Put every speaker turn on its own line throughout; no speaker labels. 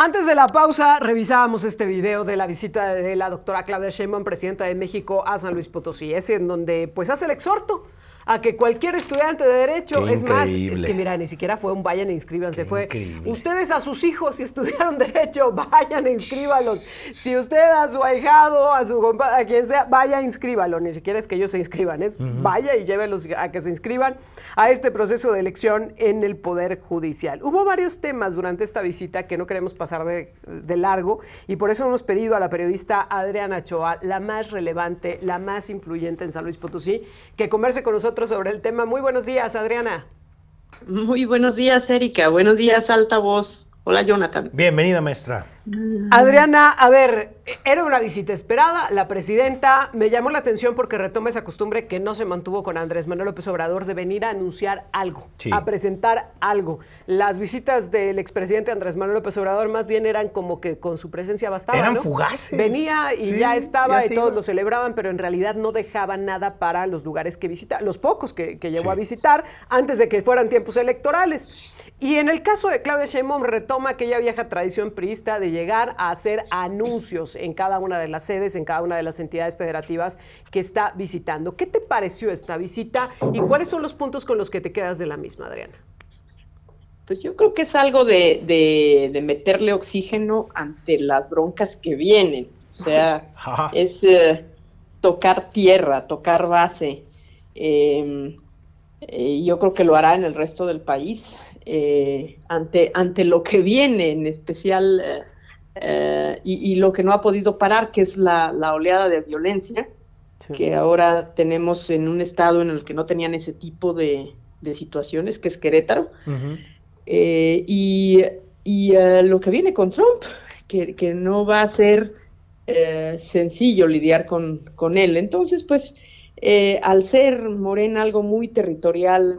Antes de la pausa, revisábamos este video de la visita de la doctora Claudia Sheinbaum, presidenta de México, a San Luis Potosí. Es en donde pues hace el exhorto a que cualquier estudiante de Derecho,
Qué
es más,
increíble.
es que mira, ni siquiera fue un vayan e inscríbanse,
Qué
fue
increíble.
ustedes a sus hijos si estudiaron Derecho, vayan e inscríbalos. Si usted a su ahijado, a su compadre, a quien sea, vaya e inscríbalo. Ni siquiera es que ellos se inscriban, es vaya y llévelos a que se inscriban a este proceso de elección en el Poder Judicial. Hubo varios temas durante esta visita que no queremos pasar de largo y por eso hemos pedido a la periodista Adriana Ochoa, la más relevante, la más influyente en San Luis Potosí, que converse con nosotros sobre el tema. Muy buenos días, Adriana.
Muy buenos días, Erika. Buenos días, Altavoz. Hola, Jonathan.
Bienvenida, maestra.
Adriana, a ver, era una visita esperada, la presidenta, me llamó la atención porque retoma esa costumbre que no se mantuvo con Andrés Manuel López Obrador de venir a anunciar algo,
Sí.
a presentar algo. Las visitas del expresidente Andrés Manuel López Obrador más bien eran como que con su presencia bastaba,
Eran
¿no?
fugaces.
Venía y
Sí,
ya estaba
ya
y
se
todos
iba.
lo celebraban, pero en realidad no dejaban nada para los lugares que visita, los pocos que llegó
Sí.
a visitar antes de que fueran tiempos electorales. Y en el caso de Claudia Sheinbaum retoma aquella vieja tradición priista de llegar a hacer anuncios en cada una de las sedes, en cada una de las entidades federativas que está visitando. ¿Qué te pareció esta visita y cuáles son los puntos con los que te quedas de la misma, Adriana?
Pues yo creo que es algo de meterle oxígeno ante las broncas que vienen. O sea,
Ajá.
es tocar tierra, tocar base. Yo creo que lo hará en el resto del país. Ante lo que viene, en especial, y lo que no ha podido parar, que es la oleada de violencia,
Sí.
que ahora tenemos en un estado en el que no tenían ese tipo de situaciones, que es Querétaro.
Ujú.
Lo que viene con Trump, que no va a ser sencillo lidiar con él. Entonces, pues, al ser Morena algo muy territorial,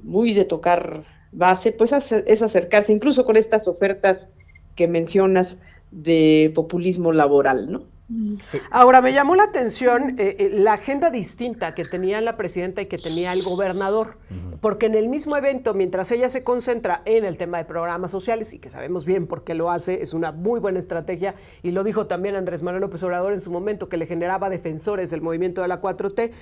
muy de tocar base, pues es acercarse, incluso con estas ofertas que mencionas de populismo laboral, ¿no?
Ahora, me llamó la atención la agenda distinta que tenía la presidenta y que tenía el gobernador, porque en el mismo evento, mientras ella se concentra en el tema de programas sociales, y que sabemos bien por qué lo hace, es una muy buena estrategia, y lo dijo también Andrés Manuel López Obrador en su momento, que le generaba defensores del movimiento de la 4T,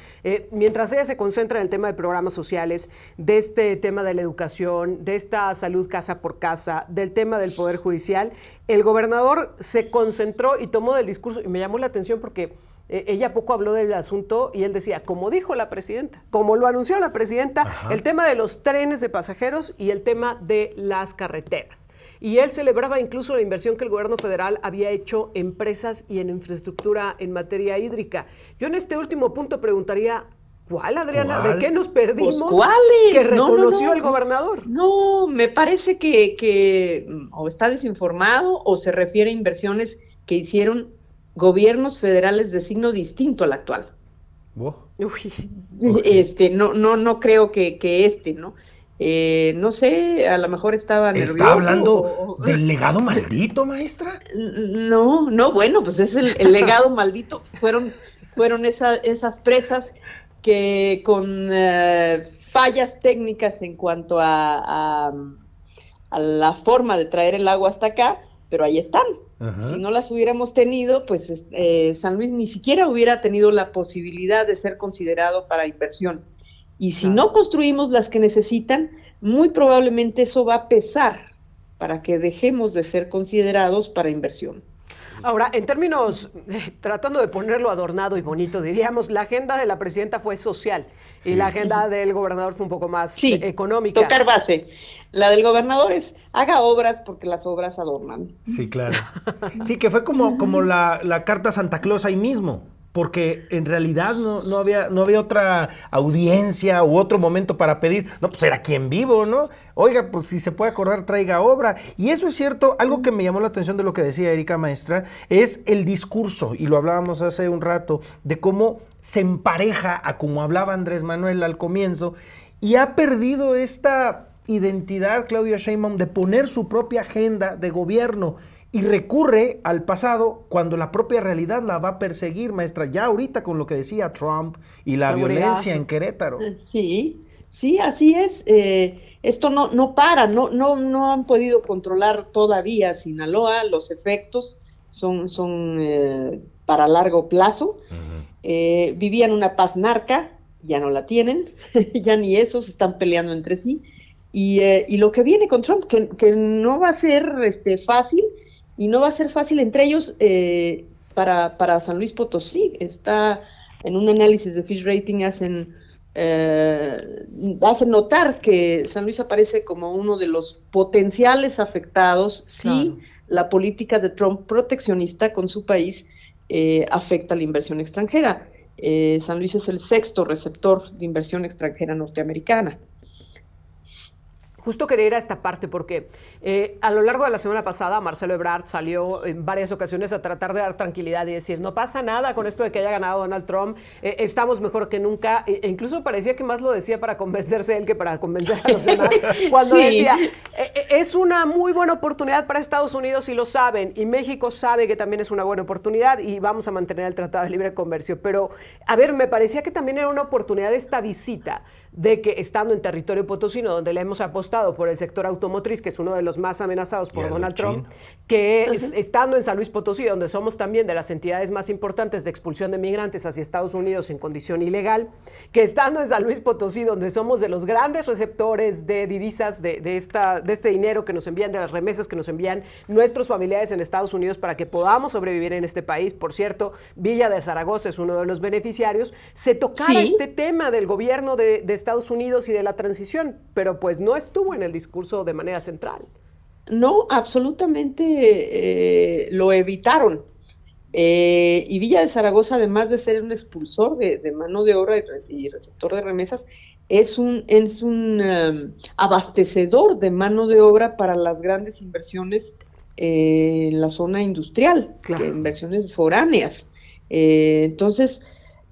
mientras ella se concentra en el tema de programas sociales, de este tema de la educación, de esta salud casa por casa, del tema del Poder Judicial, el gobernador se concentró y tomó del discurso, y me llamó la atención porque ella poco habló del asunto y él decía, como dijo la presidenta, como lo anunció la presidenta,
Ajá.
el tema de los trenes de pasajeros y el tema de las carreteras. Y él celebraba incluso la inversión que el gobierno federal había hecho en presas y en infraestructura en materia hídrica. Yo en este último punto preguntaría, ¿cuál, Adriana?
¿Cuál?
¿De qué nos perdimos?
Pues, ¿cuáles?
Que reconoció
No,
el gobernador.
No, me parece que o está desinformado o se refiere a inversiones que hicieron gobiernos federales de signo distinto al actual.
Wow.
Uy.
No creo que ¿no? No sé, a lo mejor estaba nervioso.
¿Está hablando del legado maldito, maestra?
No, bueno, pues es el legado maldito. Fueron esas presas que con fallas técnicas en cuanto a la forma de traer el agua hasta acá, pero ahí están.
Ajá.
Si no las hubiéramos tenido, pues San Luis ni siquiera hubiera tenido la posibilidad de ser considerado para inversión. Y si no construimos las que necesitan, muy probablemente eso va a pesar para que dejemos de ser considerados para inversión.
Ahora, en términos, tratando de ponerlo adornado y bonito, diríamos, la agenda de la presidenta fue social y la agenda del gobernador fue un poco más económica.
Tocar base. La del gobernador es, haga obras porque las obras adornan.
Sí, claro. Sí, que fue como la carta a Santa Claus ahí mismo, porque en realidad no había otra audiencia u otro momento para pedir. No, pues era aquí en vivo, ¿no? Oiga, pues si se puede acordar, traiga obra. Y eso es cierto. Algo que me llamó la atención de lo que decía Erika, maestra, es el discurso, y lo hablábamos hace un rato, de cómo se empareja a como hablaba Andrés Manuel al comienzo, y ha perdido esta identidad, Claudia Sheinbaum, de poner su propia agenda de gobierno, y recurre al pasado cuando la propia realidad la va a perseguir, maestra, ya ahorita con lo que decía Trump y la
Seguridad.
violencia en Querétaro.
Sí, Sí, así es. Esto no para, no han podido controlar todavía Sinaloa. Los efectos son para largo plazo. Vivían una paz narca, ya no la tienen, ya ni eso, se están peleando entre sí. Y lo que viene con Trump, que no va a ser fácil, y no va a ser fácil entre ellos para San Luis Potosí. Está en un análisis de Fitch Rating, hacen notar que San Luis aparece como uno de los potenciales afectados si la política de Trump proteccionista con su país afecta la inversión extranjera. San Luis es el 6º receptor de inversión extranjera norteamericana.
Justo quería ir a esta parte porque a lo largo de la semana pasada Marcelo Ebrard salió en varias ocasiones a tratar de dar tranquilidad y decir, no pasa nada con esto de que haya ganado Donald Trump, estamos mejor que nunca, e incluso parecía que más lo decía para convencerse él que para convencer a los demás, cuando decía, es una muy buena oportunidad para Estados Unidos y lo saben, y México sabe que también es una buena oportunidad y vamos a mantener el Tratado de Libre Comercio. Pero, a ver, me parecía que también era una oportunidad esta visita de que estando en territorio potosino, donde le hemos apostado por el sector automotriz, que es uno de los más amenazados por Donald Trump, que estando en San Luis Potosí, donde somos también de las entidades más importantes de expulsión de migrantes hacia Estados Unidos en condición ilegal, que estando en San Luis Potosí, donde somos de los grandes receptores de divisas, de este dinero que nos envían, de las remesas que nos envían nuestros familiares en Estados Unidos para que podamos sobrevivir en este país. Por cierto, Villa de Zaragoza es uno de los beneficiarios. Se tocara este tema del gobierno de Estados Unidos y de la transición, pero pues no estuvo en el discurso de manera central.
No, absolutamente lo evitaron. Y Villa de Zaragoza, además de ser un expulsor de mano de obra y receptor de remesas, es un abastecedor de mano de obra para las grandes inversiones en la zona industrial, inversiones foráneas. Entonces,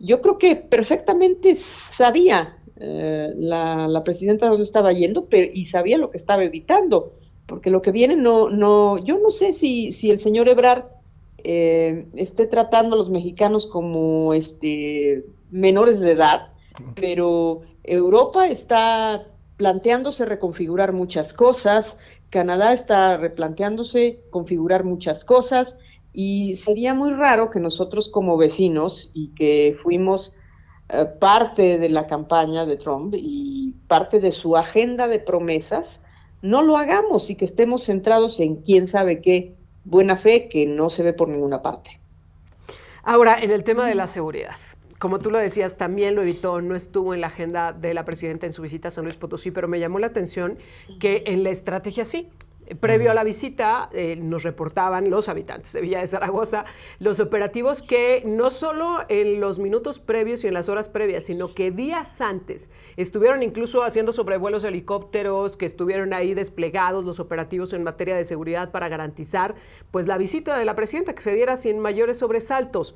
yo creo que perfectamente sabía la presidenta dónde estaba yendo, y sabía lo que estaba evitando, porque lo que viene yo no sé si el señor Ebrard esté tratando a los mexicanos como menores de edad, pero Europa está planteándose reconfigurar muchas cosas, Canadá está replanteándose configurar muchas cosas, y sería muy raro que nosotros como vecinos, y que fuimos parte de la campaña de Trump y parte de su agenda de promesas, no lo hagamos y que estemos centrados en quién sabe qué buena fe que no se ve por ninguna parte.
Ahora, en el tema de la seguridad, como tú lo decías, también lo evitó, no estuvo en la agenda de la presidenta en su visita a San Luis Potosí, pero me llamó la atención que en la estrategia sí. Previo a la visita, nos reportaban los habitantes de Villa de Zaragoza los operativos que no solo en los minutos previos y en las horas previas, sino que días antes estuvieron incluso haciendo sobrevuelos de helicópteros, que estuvieron ahí desplegados los operativos en materia de seguridad para garantizar pues la visita de la presidenta, que se diera sin mayores sobresaltos.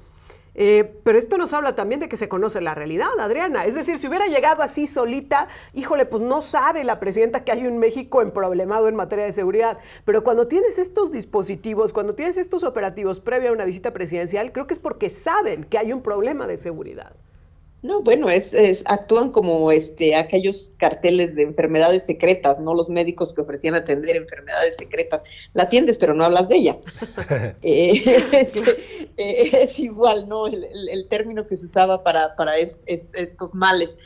Pero esto nos habla también de que se conoce la realidad, Adriana. Es decir, si hubiera llegado así solita, híjole, pues no sabe la presidenta que hay un México emproblemado en materia de seguridad. Pero cuando tienes estos dispositivos, cuando tienes estos operativos previa a una visita presidencial, creo que es porque saben que hay un problema de seguridad.
No, bueno, actúan como aquellos carteles de enfermedades secretas, ¿no? Los médicos que ofrecían atender enfermedades secretas. La atiendes, pero no hablas de ella. Es igual, ¿no? El término que se usaba para estos males.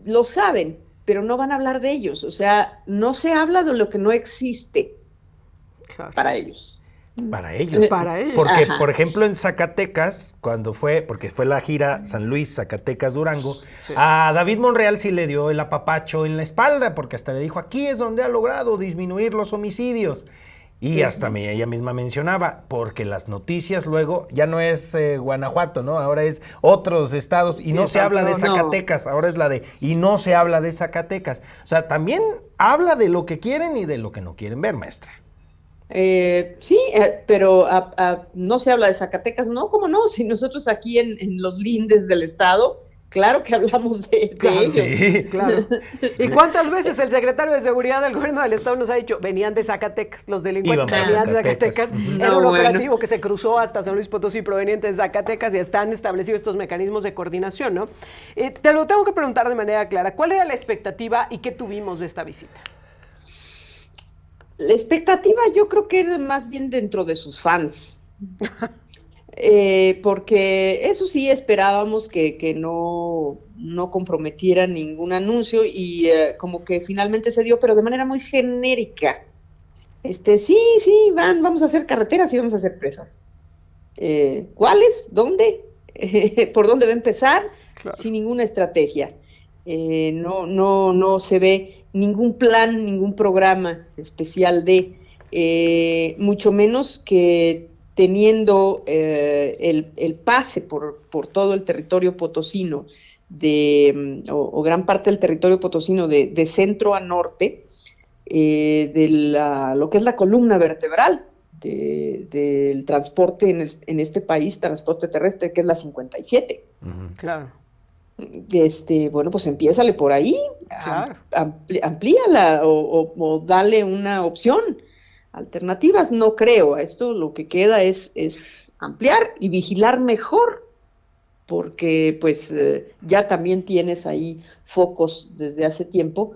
Lo saben, pero no van a hablar de ellos. O sea, no se habla de lo que no existe para ellos.
Para ellos.
Para ellos.
Porque, por ejemplo, en Zacatecas, porque fue la gira San Luis, Zacatecas, Durango, a David Monreal sí le dio el apapacho en la espalda, porque hasta le dijo, aquí es donde ha logrado disminuir los homicidios. Y hasta ella misma mencionaba, porque las noticias luego ya no es Guanajuato, ¿no? Ahora es otros estados y no se habla de Zacatecas, ahora es la de, y no se habla de Zacatecas. O sea, también habla de lo que quieren y de lo que no quieren ver, maestra.
Sí, pero no se habla de Zacatecas, no, ¿cómo no? Si nosotros aquí en los lindes del estado claro que hablamos de ellos.
Sí.
Claro. ¿Y cuántas veces el secretario de Seguridad del Gobierno del Estado nos ha dicho, venían de Zacatecas, los delincuentes
Iban
venían
de
de Zacatecas?
Zacatecas.
Era un
No,
operativo que se cruzó hasta San Luis Potosí proveniente de Zacatecas y están establecidos estos mecanismos de coordinación, ¿no? Te lo tengo que preguntar de manera clara. ¿Cuál era la expectativa y qué tuvimos de esta visita?
La expectativa yo creo que era más bien dentro de sus fans. Porque eso sí esperábamos que no comprometiera ningún anuncio y como que finalmente se dio, pero de manera muy genérica. Sí, vamos a hacer carreteras y vamos a hacer presas. ¿Cuáles? ¿Dónde? ¿Por dónde va a empezar?
Claro.
Sin ninguna estrategia. No se ve ningún plan, ningún programa especial mucho menos que teniendo el pase por todo el territorio potosino, o gran parte del territorio potosino de centro a norte, lo que es la columna vertebral del transporte en este país, transporte terrestre, que es la 57.
Claro.
Bueno, pues empiézale por ahí,
Claro.
amplíala o dale una opción. Alternativas no creo, a esto lo que queda es ampliar y vigilar mejor, porque pues ya también tienes ahí focos desde hace tiempo,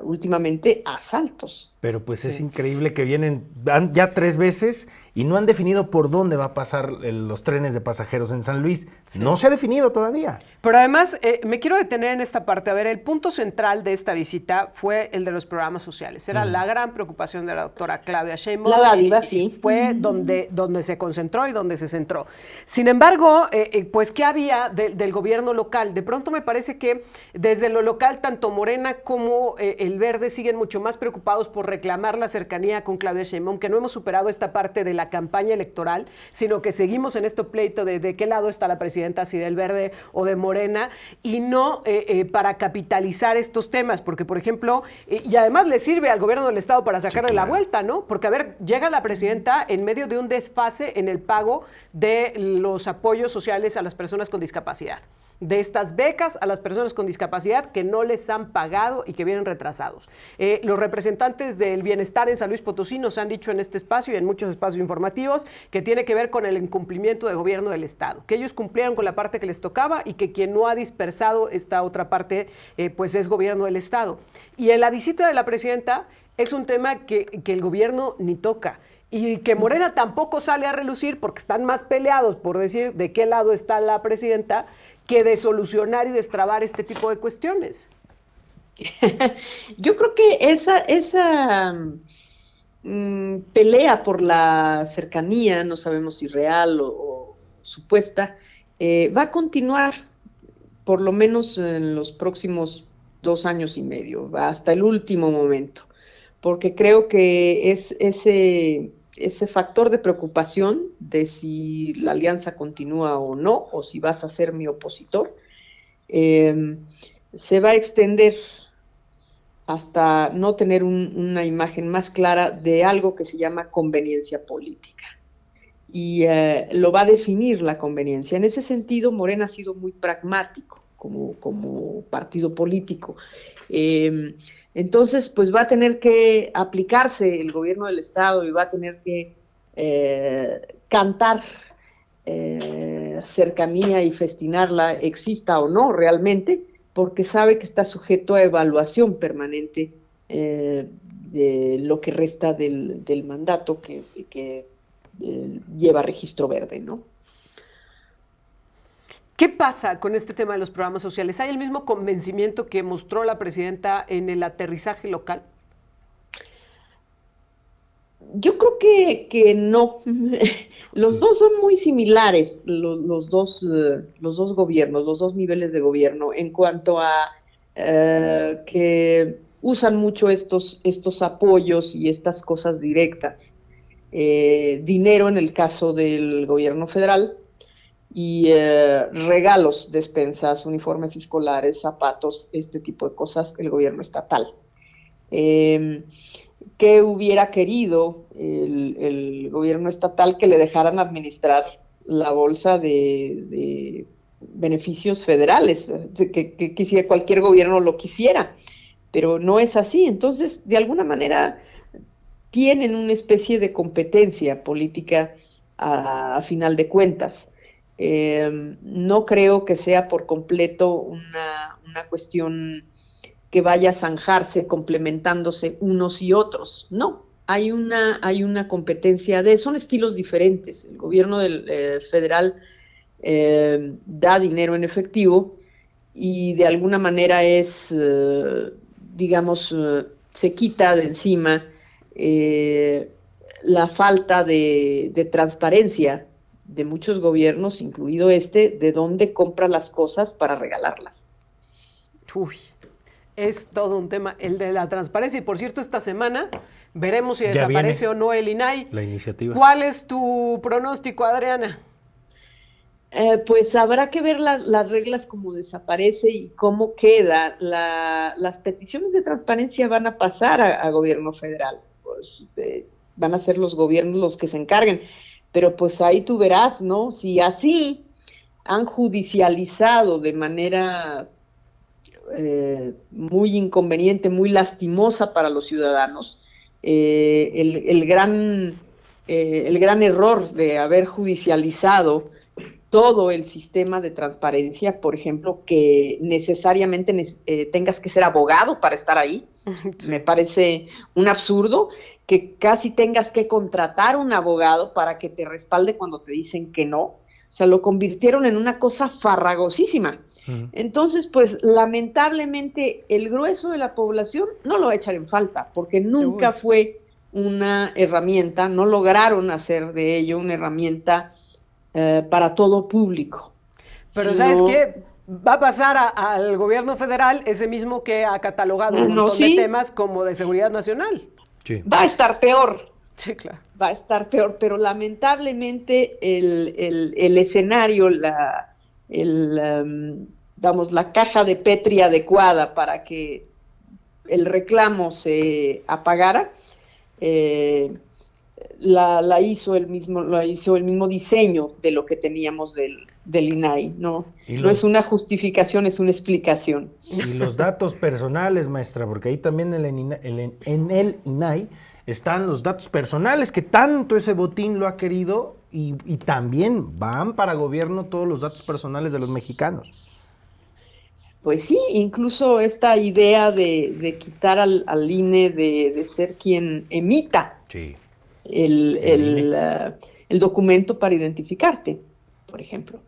últimamente asaltos.
Pero pues
Sí.
es increíble que van ya 3 veces y no han definido por dónde va a pasar los trenes de pasajeros en San Luis. Sí. No se ha definido todavía.
Pero además, me quiero detener en esta parte. A ver, el punto central de esta visita fue el de los programas sociales. Era la gran preocupación de la doctora Claudia Sheinbaum.
La dádiva, sí.
Fue donde se concentró y donde se centró. Sin embargo, pues, ¿qué había del gobierno local? De pronto me parece que desde lo local, tanto Morena como el Verde siguen mucho más preocupados por reclamar la cercanía con Claudia Sheinbaum, que no hemos superado esta parte de la campaña electoral, sino que seguimos en este pleito de qué lado está la presidenta, si del Verde o de Morena, y no para capitalizar estos temas, porque, por ejemplo, y además le sirve al gobierno del Estado para sacarle la vuelta, ¿no? Porque, a ver, llega la presidenta en medio de un desfase en el pago de los apoyos sociales a las personas con discapacidad, de estas becas a las personas con discapacidad que no les han pagado y que vienen retrasados. Los representantes del bienestar en San Luis Potosí nos han dicho en este espacio y en muchos espacios informativos que tiene que ver con el incumplimiento del gobierno del Estado, que ellos cumplieron con la parte que les tocaba y que quien no ha dispersado esta otra parte, pues es gobierno del Estado. Y en la visita de la presidenta es un tema que el gobierno ni toca. Y que Morena tampoco sale a relucir porque están más peleados por decir de qué lado está la presidenta que de solucionar y destrabar este tipo de cuestiones.
Yo creo que esa pelea por la cercanía, no sabemos si real o supuesta, va a continuar por lo menos en los próximos 2 años y medio, hasta el último momento, porque creo que es ese factor de preocupación de si la alianza continúa o no, o si vas a ser mi opositor, se va a extender hasta no tener una imagen más clara de algo que se llama conveniencia política. Y lo va a definir la conveniencia. En ese sentido, Morena ha sido muy pragmático como partido político. Entonces, pues va a tener que aplicarse el gobierno del Estado y va a tener que cantar cercanía y festinarla, exista o no realmente, porque sabe que está sujeto a evaluación permanente de lo que resta del mandato que lleva registro verde, ¿no?
¿Qué pasa con este tema de los programas sociales? ¿Hay el mismo convencimiento que mostró la presidenta en el aterrizaje local?
Yo creo que no. Los dos son muy similares, los dos gobiernos, los dos niveles de gobierno, en cuanto a que usan mucho estos apoyos y estas cosas directas. Dinero en el caso del gobierno federal y regalos, despensas, uniformes escolares, zapatos, este tipo de cosas, el gobierno estatal. ¿Qué hubiera querido el gobierno estatal? Que le dejaran administrar la bolsa de beneficios federales, que cualquier gobierno lo quisiera, pero no es así. Entonces, de alguna manera, tienen una especie de competencia política a final de cuentas. No creo que sea por completo una cuestión que vaya a zanjarse complementándose unos y otros. No, hay una competencia son estilos diferentes. El gobierno federal da dinero en efectivo y de alguna manera se quita de encima la falta de transparencia de muchos gobiernos, incluido de dónde compra las cosas para regalarlas.
Uy, es todo un tema, el de la transparencia. Y por cierto, esta semana veremos si desaparece o no el INAI.
La iniciativa.
¿Cuál es tu pronóstico, Adriana?
Pues habrá que ver las reglas cómo desaparece y cómo queda. Las peticiones de transparencia van a pasar a gobierno federal. Pues, van a ser los gobiernos los que se encarguen. Pero pues ahí tú verás, ¿no? Si así han judicializado de manera muy inconveniente, muy lastimosa para los ciudadanos, el gran error de haber judicializado todo el sistema de transparencia, por ejemplo, que necesariamente tengas que ser abogado para estar ahí, me parece un absurdo, que casi tengas que contratar un abogado para que te respalde cuando te dicen que no. O sea, lo convirtieron en una cosa farragosísima. Entonces, pues, lamentablemente, el grueso de la población no lo va a echar en falta, porque nunca fue una herramienta, no lograron hacer de ello una herramienta para todo público.
Pero ¿sabes qué? Va a pasar al gobierno federal ese mismo que ha catalogado un montón de temas como de seguridad nacional.
Sí. Va a estar peor.
Sí, claro.
Va a estar peor, pero lamentablemente el escenario, la caja de Petri adecuada para que el reclamo se apagara, la hizo el mismo diseño de lo que teníamos del INAI, ¿no? No es una justificación, es una explicación.
Y los datos personales, maestra, porque ahí también en el INAI están los datos personales, que tanto ese botín lo ha querido, y también van para gobierno todos los datos personales de los mexicanos.
Pues sí, incluso esta idea de quitar al INE de ser quien emita el documento para identificarte, por ejemplo.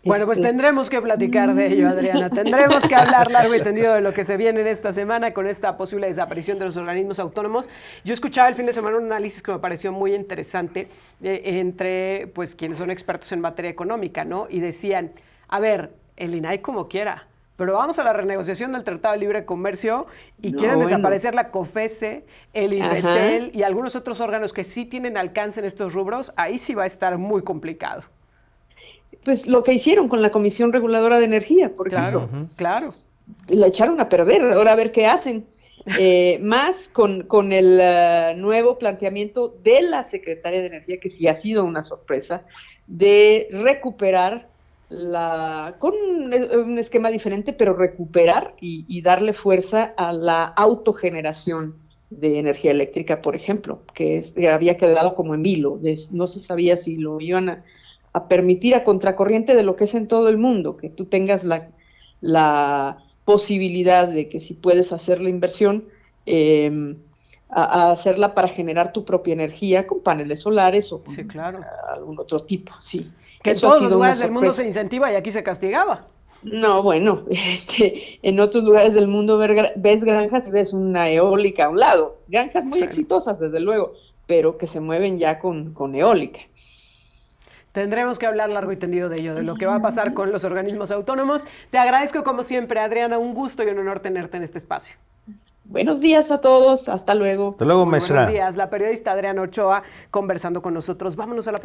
Bueno, pues tendremos que platicar de ello, Adriana. Tendremos que hablar largo y tendido de lo que se viene en esta semana con esta posible desaparición de los organismos autónomos. Yo escuchaba el fin de semana un análisis que me pareció muy interesante entre pues quienes son expertos en materia económica, ¿no? Y decían, a ver, el INAI como quiera, pero vamos a la renegociación del Tratado de Libre Comercio y quieren desaparecer la COFECE, el IFETEL y algunos otros órganos que sí tienen alcance en estos rubros. Ahí sí va a estar muy complicado.
Pues lo que hicieron con la Comisión Reguladora de Energía, por ejemplo.
Claro.
La echaron a perder, ahora a ver qué hacen. Más con el nuevo planteamiento de la Secretaria de Energía, que sí ha sido una sorpresa, de recuperar con un esquema diferente, pero recuperar y darle fuerza a la autogeneración de energía eléctrica, por ejemplo, que había quedado como en vilo. No se sabía si lo iban a permitir a contracorriente de lo que es en todo el mundo, que tú tengas la posibilidad de que si puedes hacer la inversión, a hacerla para generar tu propia energía con paneles solares o con algún otro tipo, sí.
Que en todos los lugares del mundo se incentiva y aquí se castigaba.
No, bueno, en otros lugares del mundo ves granjas y ves una eólica a un lado, granjas muy exitosas desde luego, pero que se mueven ya con eólica.
Tendremos que hablar largo y tendido de ello, de lo que va a pasar con los organismos autónomos. Te agradezco como siempre, Adriana, un gusto y un honor tenerte en este espacio.
Buenos días a todos, hasta luego.
Hasta luego, maestra.
Buenos días, la periodista Adriana Ochoa conversando con nosotros. Vámonos a la pausa.